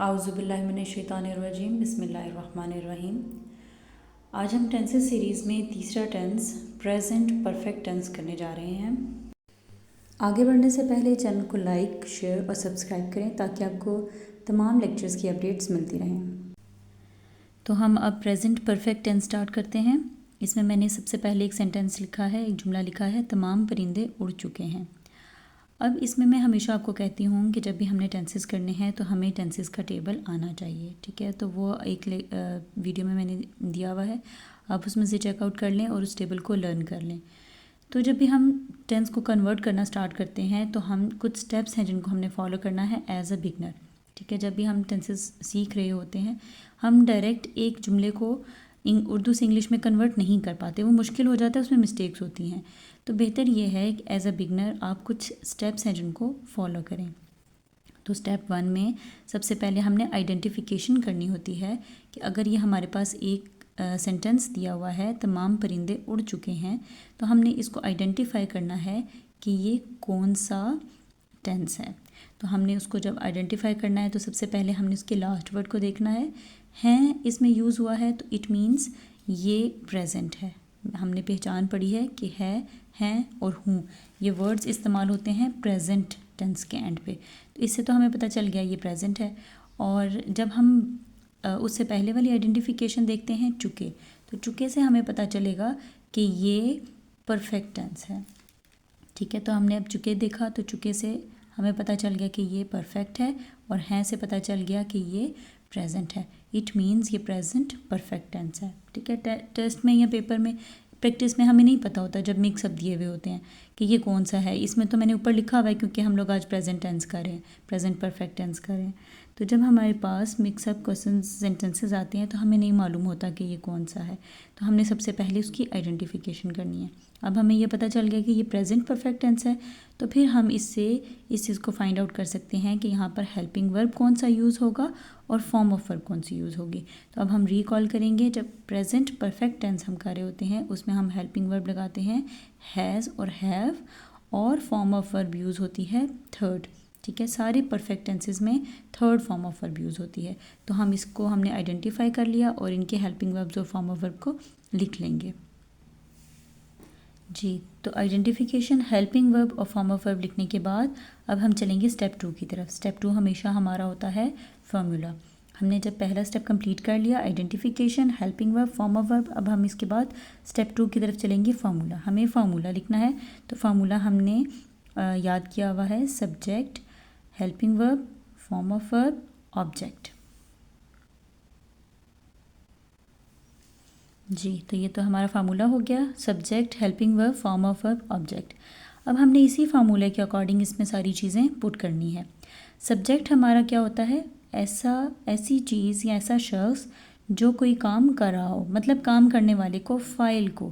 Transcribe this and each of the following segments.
आउज़ुबिल्लाहिमिनश्शैतानिर्रजीम बिस्मिल्लाहिर्रहमानिर्रहीम। आज हम टेंसेस सीरीज़ में तीसरा टेंस प्रेजेंट परफेक्ट टेंस करने जा रहे हैं। आगे बढ़ने से पहले चैनल को लाइक, शेयर और सब्सक्राइब करें ताकि आपको तमाम लेक्चर्स की अपडेट्स मिलती रहें। तो हम अब प्रेजेंट परफेक्ट टेंस स्टार्ट करते हैं। इसमें मैंने सबसे पहले एक सेंटेंस लिखा है, एक जुमला लिखा है, तमाम परिंदे उड़ चुके हैं। अब इसमें मैं हमेशा आपको कहती हूँ कि जब भी हमने टेंसेस करने हैं तो हमें टेंसेस का टेबल आना चाहिए, ठीक है। तो वो एक वीडियो में मैंने दिया हुआ है, आप उसमें से चेकआउट कर लें और उस टेबल को लर्न कर लें। तो जब भी हम टेंस को कन्वर्ट करना स्टार्ट करते हैं तो हम कुछ स्टेप्स हैं जिनको हमने फॉलो करना है एज अ बिगनर, ठीक है। जब भी हम टेंसेस सीख रहे होते हैं हम डायरेक्ट एक जुमले को उर्दू से इंग्लिश में कन्वर्ट नहीं कर पाते, वो मुश्किल हो जाता है, उसमें मिस्टेक्स होती हैं। तो बेहतर ये है कि एज अ बिगनर आप कुछ स्टेप्स हैं जिनको फॉलो करें। तो स्टेप 1 में सबसे पहले हमने आइडेंटिफिकेशन करनी होती है कि अगर ये हमारे पास एक सेंटेंस दिया हुआ है, तमाम परिंदे उड़ चुके हैं, तो हमने इसको आइडेंटिफाई करना है कि ये कौन सा टेंस है। तो हमने उसको जब आइडेंटिफाई करना है तो सबसे पहले हमने उसके लास्ट वर्ड को देखना है। हैं इसमें यूज़ हुआ है तो इट मीन्स ये प्रेजेंट है। हमने पहचान पड़ी है कि है, हैं और हूँ, ये वर्ड्स इस्तेमाल होते हैं प्रेजेंट टेंस के एंड पे। तो इससे तो हमें पता चल गया ये प्रेजेंट है। और जब हम उससे पहले वाली आइडेंटिफिकेशन देखते हैं चुके, तो चुके से हमें पता चलेगा कि ये परफेक्ट टेंस है, ठीक है। तो हमने अब चुके देखा तो चुके से हमें पता चल गया कि ये परफेक्ट है, और हैं से पता चल गया कि ये प्रेजेंट है। इट मीन्स ये प्रेजेंट परफेक्ट टेंस है, ठीक है। टेस्ट में या पेपर में, प्रैक्टिस में हमें नहीं पता होता जब मिक्सअप दिए हुए होते हैं कि ये कौन सा है। इसमें तो मैंने ऊपर लिखा हुआ है क्योंकि हम लोग आज प्रेजेंट टेंस कर रहे हैं, प्रेजेंट परफेक्ट टेंस कर रहे हैं। तो जब हमारे पास मिक्सअप क्वेश्चन सेंटेंसेस आते हैं तो हमें नहीं मालूम होता कि ये कौन सा है, तो हमने सबसे पहले उसकी आइडेंटिफिकेशन करनी है। अब हमें ये पता चल गया कि ये प्रेजेंट परफेक्ट टेंस है, तो फिर हम इससे इस चीज़ को फाइंड आउट कर सकते हैं कि यहाँ पर हेल्पिंग वर्ब कौन सा यूज़ होगा और फॉर्म ऑफ वर्ब कौन सी यूज़ होगी। तो अब हम रिकॉल करेंगे, जब प्रेजेंट परफेक्ट टेंस हम कर रहे होते हैं उसमें हम हेल्पिंग वर्ब लगाते हैं हैज़ और हैव, और फॉर्म ऑफ वर्ब यूज़ होती है थर्ड, ठीक है। सारे परफेक्ट टेंसेस में third form of verb use होती है। तो हम इसको हमने आइडेंटिफाई कर लिया और इनके हेल्पिंग वर्ब्स और फॉर्म ऑफ वर्ब को लिख लेंगे जी। तो आइडेंटिफिकेशन, हेल्पिंग वर्ब और फॉर्म ऑफ वर्ब लिखने के बाद अब हम चलेंगे स्टेप 2 की तरफ। स्टेप 2 हमेशा हमारा होता है फार्मूला। हमने जब पहला स्टेप कंप्लीट कर लिया, identification, helping verb, form of verb, अब हम इसके बाद स्टेप 2 की तरफ चलेंगे फार्मूला। हमें फार्मूला लिखना है, तो फार्मूला हमने याद किया हुआ है subject, helping verb, form of verb, object जी। तो ये तो हमारा फार्मूला हो गया, subject, helping verb, form of verb, object. अब हमने इसी फार्मूले के अकॉर्डिंग इसमें सारी चीज़ें पुट करनी है। सब्जेक्ट हमारा क्या होता है, ऐसी चीज़ या ऐसा शख्स जो कोई काम कर रहा हो, मतलब काम करने वाले को, फाइल को,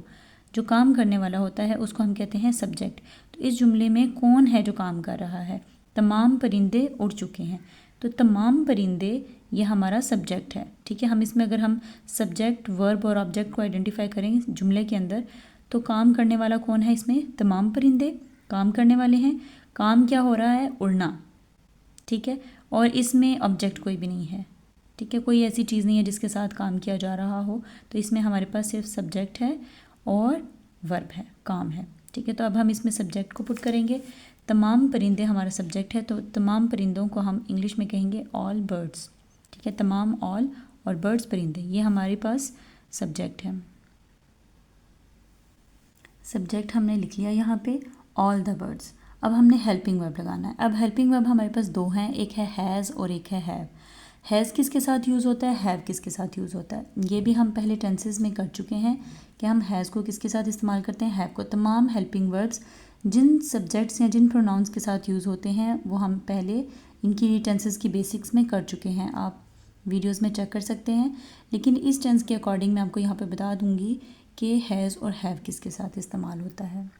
जो काम करने वाला होता है उसको हम कहते हैं सब्जेक्ट। तो इस जुमले में कौन है जो काम कर रहा है, तमाम परिंदे उड़ चुके हैं, तो तमाम परिंदे ये हमारा सब्जेक्ट है, ठीक है। हम इसमें अगर हम सब्जेक्ट, वर्ब और ऑब्जेक्ट को आइडेंटिफाई करें जुमले के अंदर, तो काम करने वाला कौन है, इसमें तमाम परिंदे काम करने वाले हैं। काम क्या हो रहा है, उड़ना, ठीक है। और इसमें ऑब्जेक्ट कोई भी नहीं है, ठीक है, कोई ऐसी चीज़ नहीं है जिसके साथ काम किया जा रहा हो। तो इसमें हमारे पास सिर्फ सब्जेक्ट है और वर्ब है, काम है, ठीक है। तो अब हम इसमें सब्जेक्ट को पुट करेंगे। तमाम परिंदे हमारा सब्जेक्ट है, तो तमाम परिंदों को हम इंग्लिश में कहेंगे ऑल बर्ड्स, ठीक है। तमाम, ऑल और बर्ड्स परिंदे, ये हमारे पास सब्जेक्ट है। सब्जेक्ट हमने लिख लिया यहाँ पे, ऑल द बर्ड्स। अब हमने हेल्पिंग वर्ब लगाना है। अब हेल्पिंग वर्ब हमारे पास दो हैं, एक है हैज़ और एक है हैव। हैज़ किसके साथ यूज़ होता है, हैव किसके साथ यूज़ होता है, ये भी हम पहले टेंसेस में कर चुके हैं कि हम हैज़ को किसके साथ इस्तेमाल करते हैं, हैव को। तमाम हेल्पिंग वर्ब्स जिन सब्जेक्ट्स या जिन प्रोनाउंस के साथ यूज़ होते हैं वो हम पहले इनकी टेंसेस की बेसिक्स में कर चुके हैं, आप वीडियोस में चेक कर सकते हैं। लेकिन इस टेंस के अकॉर्डिंग मैं आपको यहाँ पे बता दूँगी कि हैज़ और हैव किसके साथ इस्तेमाल होता है।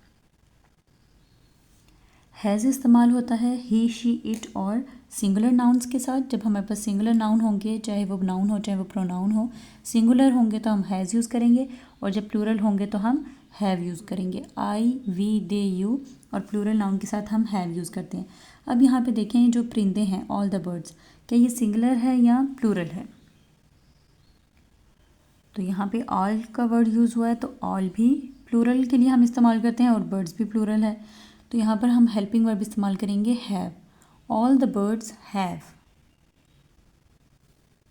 हैज़ इस्तेमाल होता है ही, शी, इट और सिंगुलर नाउन्स के साथ। जब हमारे पास सिंगुलर नाउन होंगे, चाहे वो नाउन हो चाहे वो प्रोनाउन हो, सिंगुलर होंगे तो हम हैज़ यूज़ करेंगे, और जब प्लूरल होंगे तो हम हैव यूज़ करेंगे। आई, वी, दे, यू, और प्लूरल नाउन के साथ हम हैव यूज़ करते हैं। अब यहाँ पे देखें जो परिंदे हैं, ऑल द बर्ड्स, क्या ये सिंगुलर है या प्लूरल है? तो यहाँ पे ऑल का वर्ड यूज़ हुआ है, तो ऑल भी प्लूरल के लिए हम इस्तेमाल करते हैं और बर्ड्स भी प्लूरल है। तो यहाँ पर हम हेल्पिंग वर्ब इस्तेमाल करेंगे have. All the birds have.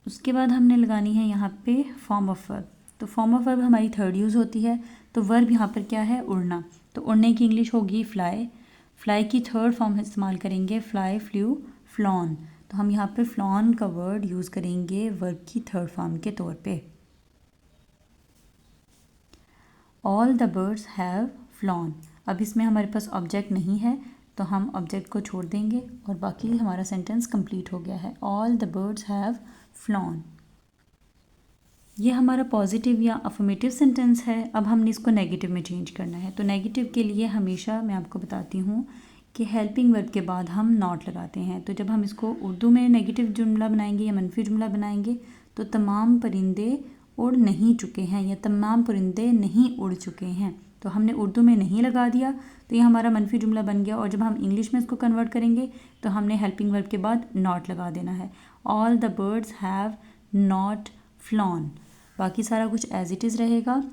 उसके बाद हमने लगानी है यहाँ पे फॉर्म ऑफ वर्ब। तो फॉर्म ऑफ वर्ब हमारी थर्ड यूज़ होती है। तो वर्ब यहाँ पर क्या है? उड़ना। तो उड़ने की इंग्लिश होगी फ्लाई। फ्लाई की थर्ड फॉर्म इस्तेमाल करेंगे फ्लाई, फ्लू, फ्लॉन। तो हम यहाँ पे फ्लॉन का वर्ड यूज़ करेंगे वर्ब की थर्ड फॉर्म के तौर पे। All the birds have flown. अब इसमें हमारे पास ऑब्जेक्ट नहीं है, तो हम ऑब्जेक्ट को छोड़ देंगे और बाकी हमारा सेंटेंस कंप्लीट हो गया है। All the birds have flown. ये हमारा पॉजिटिव या अफर्मेटिव सेंटेंस है। अब हमने इसको नेगेटिव में चेंज करना है। तो नेगेटिव के लिए हमेशा मैं आपको बताती हूँ कि हेल्पिंग वर्ब के बाद हम नॉट लगाते हैं। तो जब हम इसको उर्दू में नेगेटिव जुमला बनाएंगे या मनफी जुमला बनाएंगे, तो तमाम परिंदे उड़ नहीं चुके हैं या तमाम परिंदे नहीं उड़ चुके हैं, तो हमने उर्दू में नहीं लगा दिया, तो ये हमारा मनफी जुमला बन गया। और जब हम इंग्लिश में इसको कन्वर्ट करेंगे तो हमने हेल्पिंग वर्ब के बाद नॉट लगा देना है। All the birds have not flown. बाकी सारा कुछ एज इट इज़ रहेगा,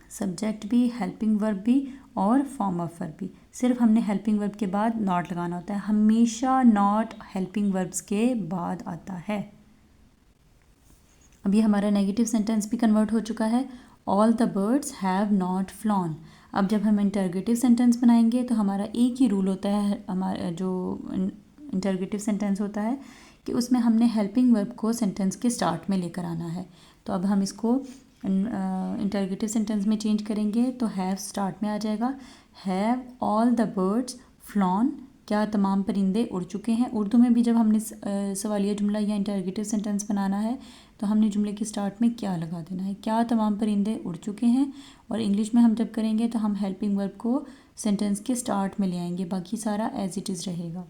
सब्जेक्ट भी, हेल्पिंग वर्ब भी और फॉर्म ऑफ वर्ब भी। सिर्फ हमने हेल्पिंग वर्ब के बाद नॉट लगाना होता है। हमेशा नॉट हेल्पिंग वर्ब्स के बाद आता है। अभी हमारा नेगेटिव सेंटेंस भी कन्वर्ट हो चुका है। All the birds have not flown. अब जब हम इंटरगेटिव सेंटेंस बनाएंगे तो हमारा एक ही रूल होता है, हमारा जो इंटरगेटिव सेंटेंस होता है कि उसमें हमने हेल्पिंग वर्ब को सेंटेंस के स्टार्ट में लेकर आना है। तो अब हम इसको इंटरगेटिव सेंटेंस में चेंज करेंगे तो हैव स्टार्ट में आ जाएगा। Have all the birds flown. क्या तमाम परिंदे उड़ चुके हैं? उर्दू में भी जब हमने सवालिया जुमला या इंटरगेटिव सेंटेंस बनाना है तो हमने जुमले के स्टार्ट में क्या लगा देना है? क्या तमाम परिंदे उड़ चुके हैं। और इंग्लिश में हम जब करेंगे तो हम हेल्पिंग वर्ब को सेंटेंस के स्टार्ट में ले आएंगे, बाकी सारा एज इट इज़ रहेगा।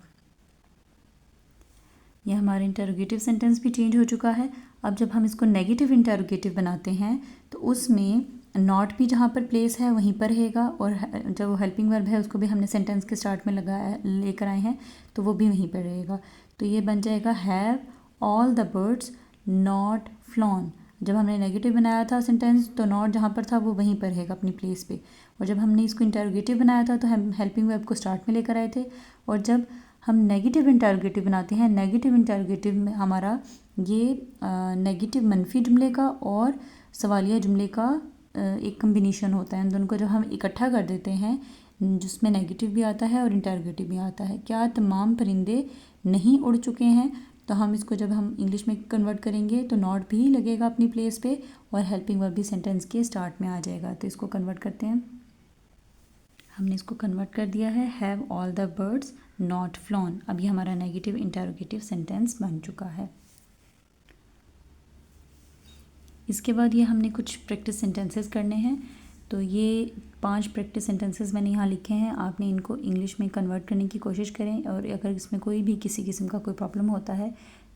यह हमारा इंटरोगेटिव सेंटेंस भी चेंज हो चुका है। अब जब हम इसको नेगेटिव इंटरोगेटिव बनाते हैं तो उसमें नॉट भी जहाँ पर प्लेस है वहीं पर रहेगा, और जो हेल्पिंग वर्ब है उसको भी हमने सेंटेंस के स्टार्ट में लगाया लेकर आए हैं तो वो भी वहीं पर रहेगा। तो ये बन जाएगा have all the birds not flown. जब हमने नेगेटिव बनाया था सेंटेंस तो नॉट जहाँ पर था वो वहीं पर रहेगा अपनी प्लेस पे, और जब हमने इसको इंटरोगेटिव बनाया था तो हम हेल्पिंग वर्ब को स्टार्ट में लेकर आए थे। और जब हम नेगेटिव इंटरोगेटिव बनाते हैं, नेगेटिव इंटरोगेटिव में हमारा ये नेगेटिव मनफी जुमले का और सवालिया जुमले का एक कम्बिनेशन होता है। इन दोनों को जब हम इकट्ठा कर देते हैं जिसमें नेगेटिव भी आता है और इंटरोगेटिव भी आता है। क्या तमाम परिंदे नहीं उड़ चुके हैं? तो हम इसको जब हम इंग्लिश में कन्वर्ट करेंगे तो नॉट भी लगेगा अपनी प्लेस पे और हेल्पिंग वर्ब भी सेंटेंस के स्टार्ट में आ जाएगा। तो इसको कन्वर्ट करते हैं। हमने इसको कन्वर्ट कर दिया है, have all the birds not flown. अब ये हमारा नेगेटिव इंटरोगेटिव सेंटेंस बन चुका है। इसके बाद ये हमने कुछ प्रैक्टिस सेंटेंसेस करने हैं। तो ये 5 प्रैक्टिस सेंटेंसेस मैंने यहाँ लिखे हैं। आपने इनको इंग्लिश में कन्वर्ट करने की कोशिश करें, और अगर इसमें कोई भी किसी किस्म का कोई प्रॉब्लम होता है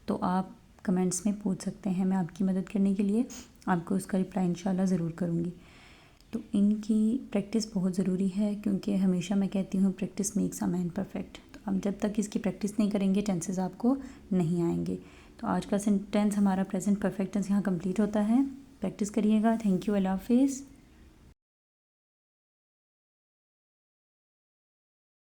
तो आप कमेंट्स में पूछ सकते हैं। मैं आपकी मदद करने के लिए आपको उसका रिप्लाई इंशाल्लाह ज़रूर करूँगी। तो इनकी प्रैक्टिस बहुत ज़रूरी है, क्योंकि हमेशा मैं कहती हूँ practice makes a man perfect. तो अब जब तक इसकी प्रैक्टिस नहीं करेंगे टेंसेस आपको नहीं आएंगे। तो आज का सेंटेंस हमारा प्रेजेंट परफेक्ट टेंस यहाँ कंप्लीट होता है। प्रैक्टिस करिएगा। थैंक यू, अल्लाह हाफिज़।